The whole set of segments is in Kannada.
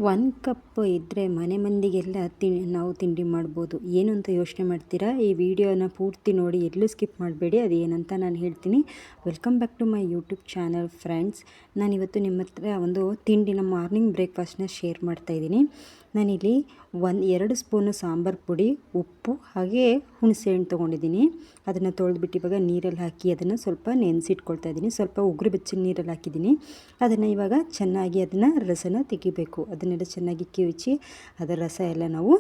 1 ಕಪ್ ಇದ್ದರೆ ಮನೆ ಮಂದಿಗೆಲ್ಲ ನಾವು ತಿಂಡಿ ಮಾಡ್ಬೋದು. ಏನು ಅಂತ ಯೋಚನೆ ಮಾಡ್ತೀರಾ? ಈ ವಿಡಿಯೋನ ಪೂರ್ತಿ ನೋಡಿ, ಎಲ್ಲೂ ಸ್ಕಿಪ್ ಮಾಡಬೇಡಿ. ಅದೇನಂತ ನಾನು ಹೇಳ್ತೀನಿ. Welcome back to my YouTube channel friends. ನಾನಿವತ್ತು ನಿಮ್ಮ ಹತ್ರ ಒಂದು ತಿಂಡಿನ ಮಾರ್ನಿಂಗ್ ಬ್ರೇಕ್ಫಾಸ್ಟ್ನ ಶೇರ್ ಮಾಡ್ತಾಯಿದ್ದೀನಿ. ನಾನಿಲ್ಲಿ 2 ಸ್ಪೂನು ಸಾಂಬಾರು ಪುಡಿ, ಉಪ್ಪು ಹಾಗೆ ಹುಣಸೆಹಣ್ಣು ತೊಗೊಂಡಿದ್ದೀನಿ. ಅದನ್ನು ತೊಳೆದ್ಬಿಟ್ಟು ಇವಾಗ ನೀರಲ್ಲಿ ಹಾಕಿ ಅದನ್ನು ಸ್ವಲ್ಪ ನೆನೆಸಿಟ್ಕೊಳ್ತಾ ಇದ್ದೀನಿ. ಸ್ವಲ್ಪ ಉಗುರು ಬೆಚ್ಚಗೆ ನೀರಲ್ಲಿ ಹಾಕಿದ್ದೀನಿ. ಅದನ್ನು ಇವಾಗ ಚೆನ್ನಾಗಿ ಅದನ್ನು ರಸನ ತೆಗಿಬೇಕು. ಅದನ್ನೆಲ್ಲ ಚೆನ್ನಾಗಿ ಕಿವುಚಿ ಅದರ ರಸ ಎಲ್ಲ ನಾವು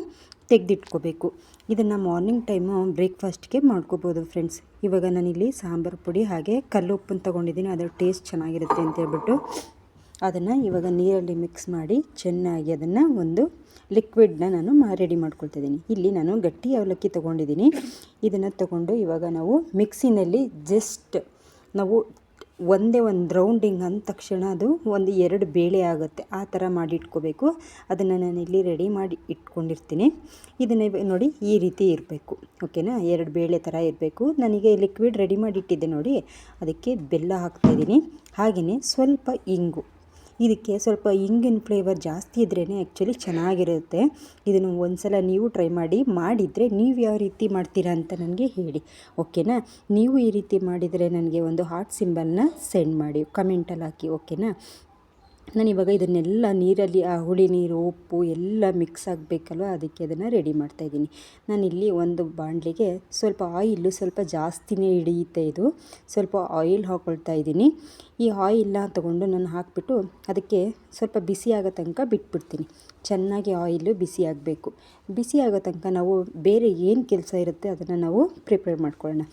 ತೆಗೆದಿಟ್ಕೋಬೇಕು. ಇದನ್ನು ಮಾರ್ನಿಂಗ್ ಟೈಮು ಬ್ರೇಕ್ಫಾಸ್ಟ್ಗೆ ಮಾಡ್ಕೋಬೋದು ಫ್ರೆಂಡ್ಸ್. ಇವಾಗ ನಾನಿಲ್ಲಿ ಸಾಂಬಾರು ಪುಡಿ ಹಾಗೆ ಕಲ್ಲು ಉಪ್ಪನ್ನು ತೊಗೊಂಡಿದ್ದೀನಿ. ಅದರ ಟೇಸ್ಟ್ ಚೆನ್ನಾಗಿರುತ್ತೆ ಅಂತೇಳ್ಬಿಟ್ಟು ಅದನ್ನು ಇವಾಗ ನೀರಲ್ಲಿ ಮಿಕ್ಸ್ ಮಾಡಿ ಚೆನ್ನಾಗಿ ಅದನ್ನು ಒಂದು ಲಿಕ್ವಿಡ್ನ ನಾನು ರೆಡಿ ಮಾಡ್ಕೊಳ್ತಿದ್ದೀನಿ. ಇಲ್ಲಿ ನಾನು ಗಟ್ಟಿ ಅವಲಕ್ಕಿ ತೊಗೊಂಡಿದ್ದೀನಿ. ಇದನ್ನು ತೊಗೊಂಡು ಇವಾಗ ನಾವು ಮಿಕ್ಸಿನಲ್ಲಿ ಜಸ್ಟ್ ನಾವು ಒಂದು ರೌಂಡಿಂಗ್ ಅಂದ ತಕ್ಷಣ ಅದು 2 ಬೇಳೆ ಆಗುತ್ತೆ. ಆ ಥರ ಮಾಡಿ ಇಟ್ಕೋಬೇಕು. ಅದನ್ನು ನಾನಿಲ್ಲಿ ರೆಡಿ ಮಾಡಿ ಇಟ್ಕೊಂಡಿರ್ತೀನಿ. ಇದನ್ನು ನೋಡಿ ಈ ರೀತಿ ಇರಬೇಕು. ಓಕೆನಾ? 2 ಬೇಳೆ ಥರ ಇರಬೇಕು. ನನಗೆ ಲಿಕ್ವಿಡ್ ರೆಡಿ ಮಾಡಿ ಇಟ್ಟಿದ್ದೆ ನೋಡಿ, ಅದಕ್ಕೆ ಬೆಲ್ಲ ಹಾಕ್ತಾಯಿದ್ದೀನಿ. ಹಾಗೆಯೇ ಸ್ವಲ್ಪ ಇಂಗು. ಇದಕ್ಕೆ ಸ್ವಲ್ಪ ಇಂಗಿನ ಫ್ಲೇವರ್ ಜಾಸ್ತಿ ಇದ್ರೇ ಆ್ಯಕ್ಚುಲಿ ಚೆನ್ನಾಗಿರುತ್ತೆ. ಇದನ್ನು ಒಂದು ಸಲ ನೀವು ಟ್ರೈ ಮಾಡಿದರೆ ನೀವು ಯಾವ ರೀತಿ ಮಾಡ್ತೀರಾ ಅಂತ ನನಗೆ ಹೇಳಿ. ಓಕೆನಾ? ನೀವು ಈ ರೀತಿ ಮಾಡಿದರೆ ನನಗೆ ಒಂದು ಹಾರ್ಟ್ ಸಿಂಬಲ್ನ ಸೆಂಡ್ ಮಾಡಿ, ಕಮೆಂಟಲ್ಲಿ ಹಾಕಿ. ಓಕೆನಾ? ನಾನಿವಾಗ ಇದನ್ನೆಲ್ಲ ನೀರಲ್ಲಿ ಆ ಹುಳಿ ನೀರು ಉಪ್ಪು ಎಲ್ಲ ಮಿಕ್ಸ್ ಆಗಬೇಕಲ್ವ, ಅದಕ್ಕೆ ಅದನ್ನು ರೆಡಿ ಮಾಡ್ತಾಯಿದ್ದೀನಿ. ನಾನಿಲ್ಲಿ ಒಂದು ಬಾಣಲಿಗೆ ಸ್ವಲ್ಪ ಆಯಿಲು ಸ್ವಲ್ಪ ಜಾಸ್ತಿನೇ ಹಿಡಿಯುತ್ತೆ. ಇದು ಸ್ವಲ್ಪ ಆಯಿಲ್ ಹಾಕ್ಕೊಳ್ತಾ ಇದ್ದೀನಿ. ಈ ಆಯಿಲ್ನ ತೊಗೊಂಡು ನಾನು ಹಾಕಿಬಿಟ್ಟು ಅದಕ್ಕೆ ಸ್ವಲ್ಪ ಬಿಸಿ ಆಗೋ ತನಕ ಬಿಟ್ಬಿಡ್ತೀನಿ. ಚೆನ್ನಾಗಿ ಆಯಿಲು ಬಿಸಿ ಆಗಬೇಕು. ಬಿಸಿ ಆಗೋ ತನಕ ನಾವು ಬೇರೆ ಏನು ಕೆಲಸ ಇರುತ್ತೆ ಅದನ್ನು ನಾವು ಪ್ರಿಪೇರ್ ಮಾಡ್ಕೊಳ್ಳೋಣ.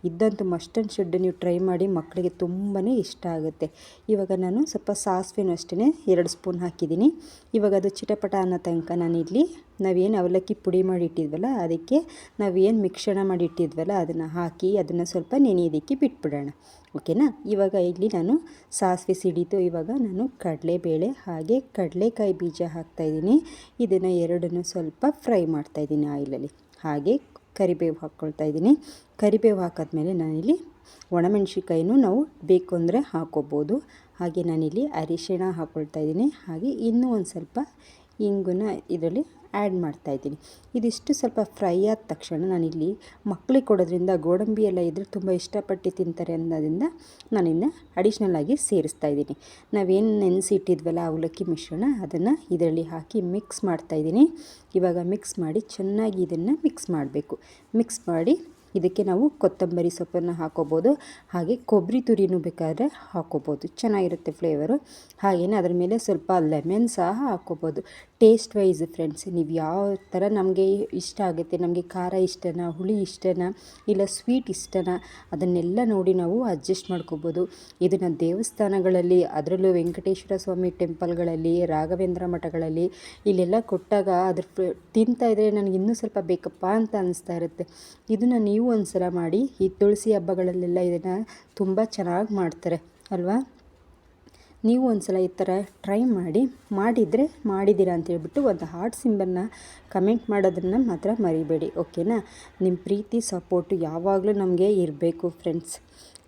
ಇದ್ದಂತೂ ಮಸ್ಟ್ ಆ್ಯಂಡ್ ಶುಡ್ ನೀವು ಟ್ರೈ ಮಾಡಿ, ಮಕ್ಕಳಿಗೆ ತುಂಬಾ ಇಷ್ಟ ಆಗುತ್ತೆ. ಇವಾಗ ನಾನು ಸ್ವಲ್ಪ ಸಾಸಿವೆನೂ ಅಷ್ಟೇ 2 ಸ್ಪೂನ್ ಹಾಕಿದ್ದೀನಿ. ಇವಾಗ ಅದು ಚಿಟಪಟ ಅನ್ನೋ ತನಕ ನಾನಿಲ್ಲಿ ನಾವೇನು ಅವಲಕ್ಕಿ ಪುಡಿ ಮಾಡಿ ಇಟ್ಟಿದ್ವಲ್ಲ, ಅದಕ್ಕೆ ನಾವೇನು ಮಿಶ್ರಣ ಮಾಡಿ ಇಟ್ಟಿದ್ವಲ್ಲ ಅದನ್ನು ಹಾಕಿ ಅದನ್ನು ಸ್ವಲ್ಪ ನೆನೆಯೋದಕ್ಕೆ ಬಿಟ್ಬಿಡೋಣ. ಓಕೆನಾ? ಇವಾಗ ಇಲ್ಲಿ ನಾನು ಸಾಸಿವೆ ಸಿಡಿತು. ಇವಾಗ ನಾನು ಕಡಲೆಬೇಳೆ ಹಾಗೆ ಕಡಲೆಕಾಯಿ ಬೀಜ ಹಾಕ್ತಾಯಿದ್ದೀನಿ. ಇದನ್ನು ಎರಡನ್ನೂ ಸ್ವಲ್ಪ ಫ್ರೈ ಮಾಡ್ತಾಯಿದ್ದೀನಿ ಆಯಿಲಲ್ಲಿ. ಹಾಗೆ ಕರಿಬೇವು ಹಾಕ್ಕೊಳ್ತಾ ಇದ್ದೀನಿ. ಕರಿಬೇವು ಹಾಕಿದ್ಮೇಲೆ ನಾನಿಲ್ಲಿ ಒಣಮೆಣ್ಸಿನ್ಕಾಯಿನೂ ನಾವು ಬೇಕು ಅಂದರೆ ಹಾಕ್ಕೋಬೋದು. ಹಾಗೆ ನಾನಿಲ್ಲಿ ಅರಿಶಿಣ ಹಾಕ್ಕೊಳ್ತಾ ಇದ್ದೀನಿ. ಹಾಗೆ ಇನ್ನೂ ಒಂದು ಸ್ವಲ್ಪ ಇಂಗನ್ನ ಇದರಲ್ಲಿ ಆ್ಯಡ್ ಮಾಡ್ತಾಯಿದ್ದೀನಿ. ಇದಿಷ್ಟು ಸ್ವಲ್ಪ ಫ್ರೈ ಆದ ತಕ್ಷಣ ನಾನಿಲ್ಲಿ ಮಕ್ಕಳಿಗೆ ಕೊಡೋದ್ರಿಂದ ಗೋಡಂಬಿ ಎಲ್ಲ ಇದ್ದರೆ ತುಂಬ ಇಷ್ಟಪಟ್ಟು ತಿಂತಾರೆ ಅನ್ನೋದ್ರಿಂದ ನಾನಿನ್ನು ಅಡಿಷ್ನಲ್ಲಾಗಿ ಸೇರಿಸ್ತಾಯಿದ್ದೀನಿ. ನಾವೇನು ನೆನೆಸಿಟ್ಟಿದ್ವಲ್ಲ ಅವಲಕ್ಕಿ ಮಿಶ್ರಣ ಅದನ್ನು ಇದರಲ್ಲಿ ಹಾಕಿ ಮಿಕ್ಸ್ ಮಾಡ್ತಾಯಿದ್ದೀನಿ. ಇವಾಗ ಮಿಕ್ಸ್ ಮಾಡಿ ಚೆನ್ನಾಗಿ ಇದನ್ನು ಮಿಕ್ಸ್ ಮಾಡಬೇಕು. ಮಿಕ್ಸ್ ಮಾಡಿ ಇದಕ್ಕೆ ನಾವು ಕೊತ್ತಂಬರಿ ಸೊಪ್ಪನ್ನು ಹಾಕ್ಕೋಬೋದು. ಹಾಗೆ ಕೊಬ್ಬರಿ ತುರಿನೂ ಬೇಕಾದರೆ ಹಾಕ್ಕೋಬೋದು, ಚೆನ್ನಾಗಿರುತ್ತೆ ಫ್ಲೇವರು. ಹಾಗೆಯೇ ಅದರ ಮೇಲೆ ಸ್ವಲ್ಪ ಲೆಮನ್ ಸಹ ಹಾಕ್ಕೋಬೋದು. ಟೇಸ್ಟ್ ವೈಸ್ ಫ್ರೆಂಡ್ಸ್, ನೀವು ಯಾವ ಥರ ನಮಗೆ ಇಷ್ಟ ಆಗುತ್ತೆ, ನಮಗೆ ಖಾರ ಇಷ್ಟನಾ, ಹುಳಿ ಇಷ್ಟನಾ, ಇಲ್ಲ ಸ್ವೀಟ್ ಇಷ್ಟನಾ, ಅದನ್ನೆಲ್ಲ ನೋಡಿ ನಾವು ಅಡ್ಜಸ್ಟ್ ಮಾಡ್ಕೋಬೋದು. ಇದನ್ನು ದೇವಸ್ಥಾನಗಳಲ್ಲಿ, ಅದರಲ್ಲೂ ವೆಂಕಟೇಶ್ವರ ಸ್ವಾಮಿ ಟೆಂಪಲ್ಗಳಲ್ಲಿ, ರಾಘವೇಂದ್ರ ಮಠಗಳಲ್ಲಿ ಇಲ್ಲೆಲ್ಲ ಕೊಟ್ಟಾಗ ಅದ್ರ ತಿಂತಾಯಿದ್ರೆ ನನಗೆ ಇನ್ನೂ ಸ್ವಲ್ಪ ಬೇಕಪ್ಪ ಅಂತ ಅನ್ನಿಸ್ತಾ ಇರುತ್ತೆ. ಇದನ್ನು ನೀವು ಒಂದು ಸಲ ಮಾಡಿ. ಈ ತುಳಸಿ ಹಬ್ಬಗಳಲ್ಲೆಲ್ಲ ಇದನ್ನು ತುಂಬ ಚೆನ್ನಾಗಿ ಮಾಡ್ತಾರೆ ಅಲ್ವಾ? ನೀವು ಒಂದು ಸಲ ಈ ಥರ ಟ್ರೈ ಮಾಡಿದ್ದೀರಾ ಅಂತೇಳ್ಬಿಟ್ಟು ಒಂದು ಹಾರ್ಟ್ ಸಿಂಬಲ್ನ ಕಮೆಂಟ್ ಮಾಡೋದನ್ನು ಮಾತ್ರ ಮರಿಬೇಡಿ. ಓಕೆನಾ? ನಿಮ್ಮ ಪ್ರೀತಿ ಸಪೋರ್ಟು ಯಾವಾಗಲೂ ನಮಗೆ ಇರಬೇಕು ಫ್ರೆಂಡ್ಸ್.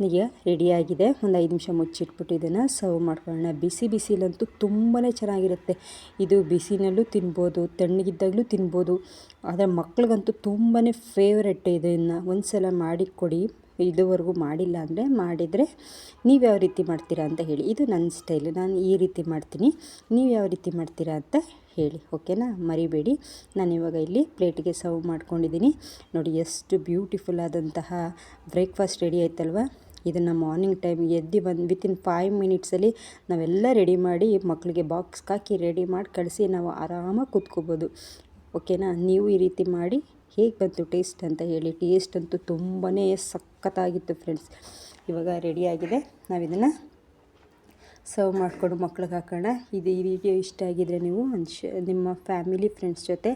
ಈಗ ರೆಡಿಯಾಗಿದೆ. ಒಂದು 5 ನಿಮಿಷ ಮುಚ್ಚಿಟ್ಬಿಟ್ಟು ಇದನ್ನು ಸರ್ವ್ ಮಾಡ್ಕೊಳ್ಳೋಣ. ಬಿಸಿಲಂತೂ ತುಂಬಾ ಚೆನ್ನಾಗಿರುತ್ತೆ. ಇದು ಬಿಸಿನಲ್ಲೂ ತಿನ್ಬೋದು, ತಣ್ಣಗಿದ್ದಾಗಲೂ ತಿನ್ಬೋದು. ಆದರೆ ಮಕ್ಳಿಗಂತೂ ತುಂಬಾ ಫೇವ್ರೆಟ್. ಇದನ್ನು ಒಂದು ಸಲ ಮಾಡಿಕೊಡಿ. ಇದುವರೆಗೂ ಮಾಡಿಲ್ಲ ಅಂದರೆ ಮಾಡಿದರೆ ನೀವು ಯಾವ ರೀತಿ ಮಾಡ್ತೀರಾ ಅಂತ ಹೇಳಿ. ಇದು ನನ್ನ ಸ್ಟೈಲ್, ನಾನು ಈ ರೀತಿ ಮಾಡ್ತೀನಿ. ನೀವು ಯಾವ ರೀತಿ ಮಾಡ್ತೀರಾ ಅಂತ ಹೇಳಿ. ಓಕೆನಾ? ಮರಿಬೇಡಿ. ನಾನಿವಾಗ ಇಲ್ಲಿ ಪ್ಲೇಟಿಗೆ ಸರ್ವ್ ಮಾಡ್ಕೊಂಡಿದ್ದೀನಿ. ನೋಡಿ ಎಷ್ಟು ಬ್ಯೂಟಿಫುಲ್ ಆದಂತಹ ಬ್ರೇಕ್ಫಾಸ್ಟ್ ರೆಡಿ ಆಯ್ತಲ್ವ? ಇದನ್ನು ಮಾರ್ನಿಂಗ್ ಟೈಮ್ ಎದ್ದು ವಿತಿನ್ 5 ಮಿನಿಟ್ಸಲ್ಲಿ ನಾವೆಲ್ಲ ರೆಡಿ ಮಾಡಿ ಮಕ್ಕಳಿಗೆ ಬಾಕ್ಸ್ಗೆ ಹಾಕಿ ರೆಡಿ ಮಾಡಿ ಕಳಿಸಿ ನಾವು ಆರಾಮಾಗಿ ಕೂತ್ಕೋಬೋದು. ಓಕೆನಾ? ನೀವು ಈ ರೀತಿ ಮಾಡಿ ಹೇಗೆ ಬಂತು ಟೇಸ್ಟ್ ಅಂತ ಹೇಳಿ. ಟೇಸ್ಟ್ ಅಂತೂ ತುಂಬಾ ಸಖತ್ತಾಗಿತ್ತು ಫ್ರೆಂಡ್ಸ್. ಇವಾಗ ರೆಡಿಯಾಗಿದೆ. ನಾವಿದನ್ನು ಸರ್ವ್ ಮಾಡಿಕೊಂಡು ಮಕ್ಳಿಗೆ ಹಾಕೋಣ. ಈ ವಿಡಿಯೋ ಇಷ್ಟ ಆಗಿದರೆ ನೀವು ನಿಮ್ಮ ಫ್ಯಾಮಿಲಿ ಫ್ರೆಂಡ್ಸ್ ಜೊತೆ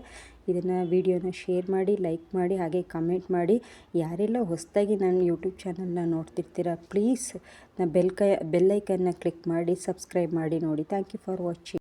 ಇದನ್ನು ವಿಡಿಯೋನ ಶೇರ್ ಮಾಡಿ, ಲೈಕ್ ಮಾಡಿ, ಹಾಗೆ ಕಮೆಂಟ್ ಮಾಡಿ. ಯಾರೆಲ್ಲ ಹೊಸದಾಗಿ ನನ್ನ ಯೂಟ್ಯೂಬ್ ಚಾನಲ್ನ ನೋಡ್ತಿರ್ತೀರ ಪ್ಲೀಸ್ ಬೆಲ್ ಐಕನ್ನ ಕ್ಲಿಕ್ ಮಾಡಿ ಸಬ್ಸ್ಕ್ರೈಬ್ ಮಾಡಿ ನೋಡಿ. Thank you for watching.